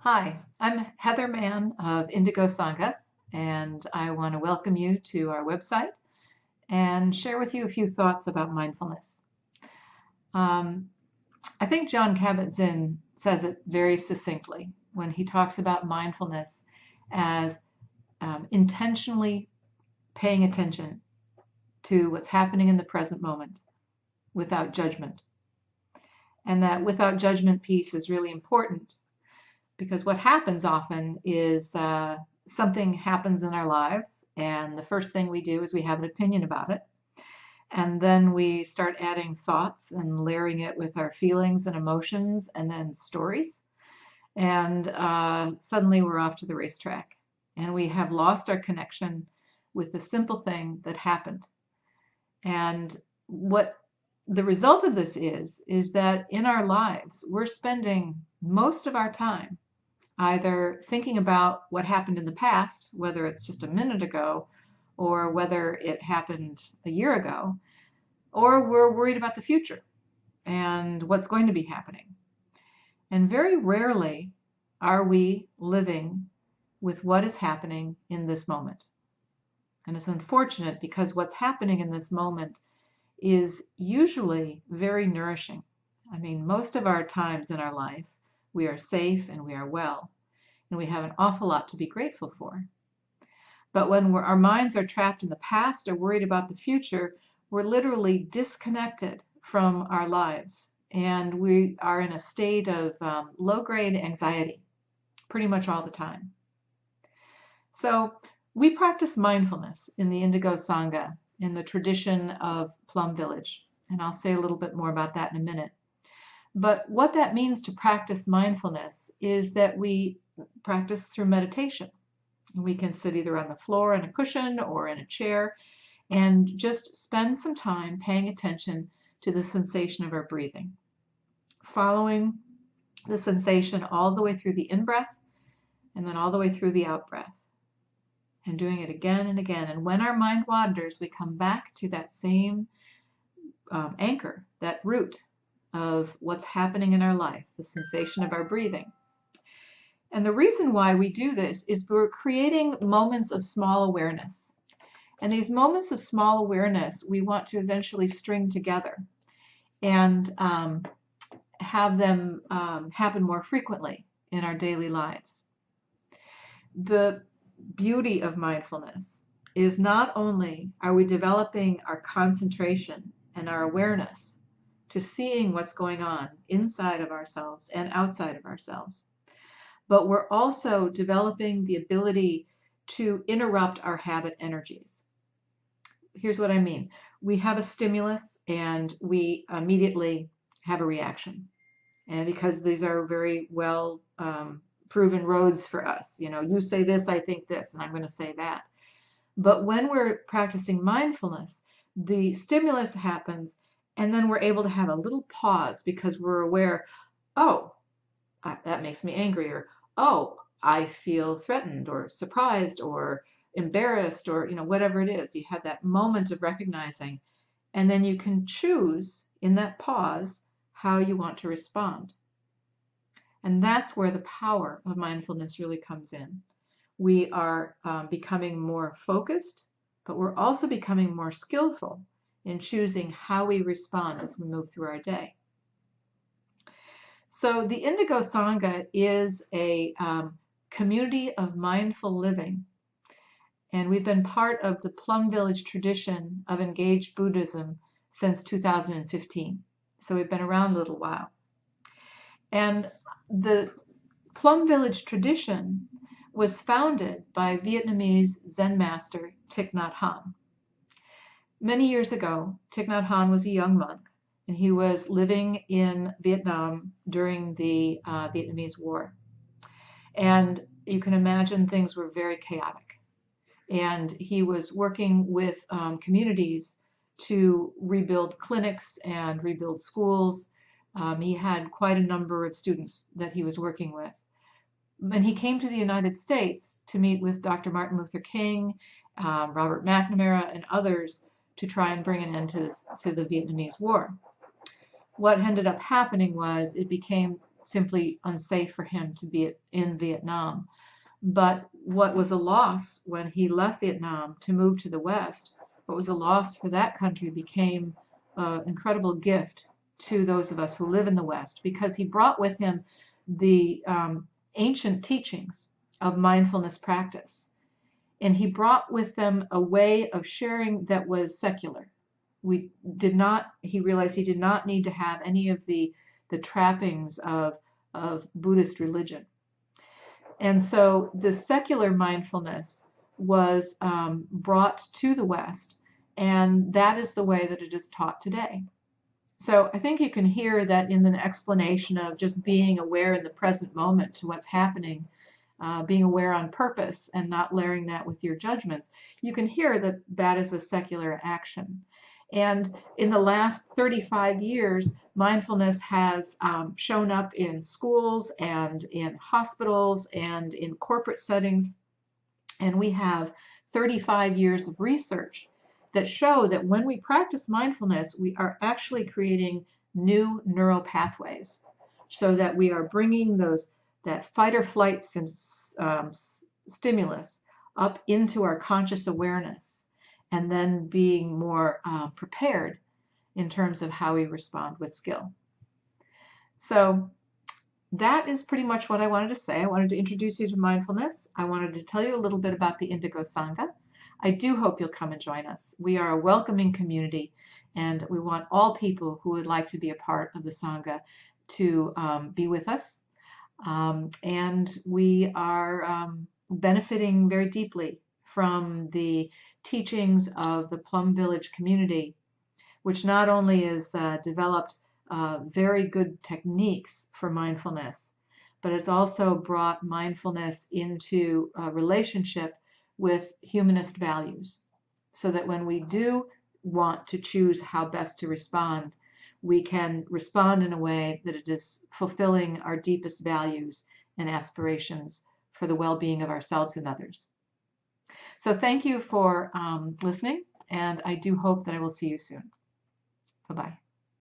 Hi, I'm Heather Mann of Indigo Sangha, and I want to welcome you to our website and share with you a few thoughts about mindfulness. Um, I think John Kabat-Zinn says it very succinctly when he talks about mindfulness as intentionally paying attention to what's happening in the present moment without judgment. And that without judgment piece is really important because what happens often is something happens in our lives, and the first thing we do is we have an opinion about it. And then we start adding thoughts and layering it with our feelings and emotions and then stories. And suddenly we're off to the racetrack. And we have lost our connection with the simple thing that happened. And what the result of this is that in our lives, we're spending most of our time either thinking about what happened in the past, whether it's just a minute ago or whether it happened a year ago, or we're worried about the future and what's going to be happening. And very rarely are we living with what is happening in this moment. And it's unfortunate because what's happening in this moment is usually very nourishing. I mean, most of our times in our life, we are safe and we are well, and we have an awful lot to be grateful for. But when our minds are trapped in the past or worried about the future, we're literally disconnected from our lives. And we are in a state of low-grade anxiety pretty much all the time. So we practice mindfulness in the Indigo Sangha in the tradition of Plum Village. And I'll say a little bit more about that in a minute. But what that means to practice mindfulness is that we practice through meditation. We can sit either on the floor on a cushion or in a chair and just spend some time paying attention to the sensation of our breathing, following the sensation all the way through the in-breath and then all the way through the out-breath, and doing it again and again. And when our mind wanders, we come back to that same anchor, that root of what's happening in our life, the sensation of our breathing. And the reason why we do this is we're creating moments of small awareness. And these moments of small awareness, we want to eventually string together and have them happen more frequently in our daily lives. The beauty of mindfulness is not only are we developing our concentration and our awareness to seeing what's going on inside of ourselves and outside of ourselves, but we're also developing the ability to interrupt our habit energies. Here's what I mean. We have a stimulus and we immediately have a reaction. And because these are very well proven roads for us, you say this, I think this, and I'm going to say that. But when we're practicing mindfulness, the stimulus happens, and then we're able to have a little pause because we're aware, oh, that makes me angry, or oh, I feel threatened or surprised or embarrassed, or whatever it is. You have that moment of recognizing, and then you can choose in that pause how you want to respond. And that's where the power of mindfulness really comes in. We are becoming more focused, but we're also becoming more skillful in choosing how we respond as we move through our day. So the Indigo Sangha is a community of mindful living. And we've been part of the Plum Village tradition of engaged Buddhism since 2015. So we've been around a little while. And the Plum Village tradition was founded by Vietnamese Zen master Thich Nhat Hanh. Many years ago, Thich Nhat Hanh was a young monk, and he was living in Vietnam during the Vietnamese War. And you can imagine things were very chaotic. And he was working with communities to rebuild clinics and rebuild schools. He had quite a number of students that he was working with. And he came to the United States to meet with Dr. Martin Luther King, Robert McNamara, and others to try and bring an end to the Vietnamese War. What ended up happening was it became simply unsafe for him to be in Vietnam. But what was a loss when he left Vietnam to move to the West, what was a loss for that country became an incredible gift to those of us who live in the West, because he brought with him the ancient teachings of mindfulness practice. And he brought with them a way of sharing that was secular. He realized he did not need to have any of the trappings of Buddhist religion. And so the secular mindfulness was brought to the West, and that is the way that it is taught today. So I think you can hear that in the explanation of just being aware in the present moment to what's happening, being aware on purpose and not layering that with your judgments, you can hear that that is a secular action. And in the last 35 years, mindfulness has shown up in schools and in hospitals and in corporate settings. And we have 35 years of research that show that when we practice mindfulness, we are actually creating new neural pathways, so that we are bringing that fight or flight stimulus up into our conscious awareness, and then being more prepared in terms of how we respond with skill. So that is pretty much what I wanted to say. I wanted to introduce you to mindfulness. I wanted to tell you a little bit about the Indigo Sangha. I do hope you'll come and join us. We are a welcoming community, and we want all people who would like to be a part of the Sangha to be with us. And we are benefiting very deeply from the teachings of the Plum Village community, which not only has developed very good techniques for mindfulness, but it's also brought mindfulness into a relationship with humanist values, so that when we do want to choose how best to respond, we can respond in a way that it is fulfilling our deepest values and aspirations for the well-being of ourselves and others. So thank you for listening, and I do hope that I will see you soon. Bye-bye.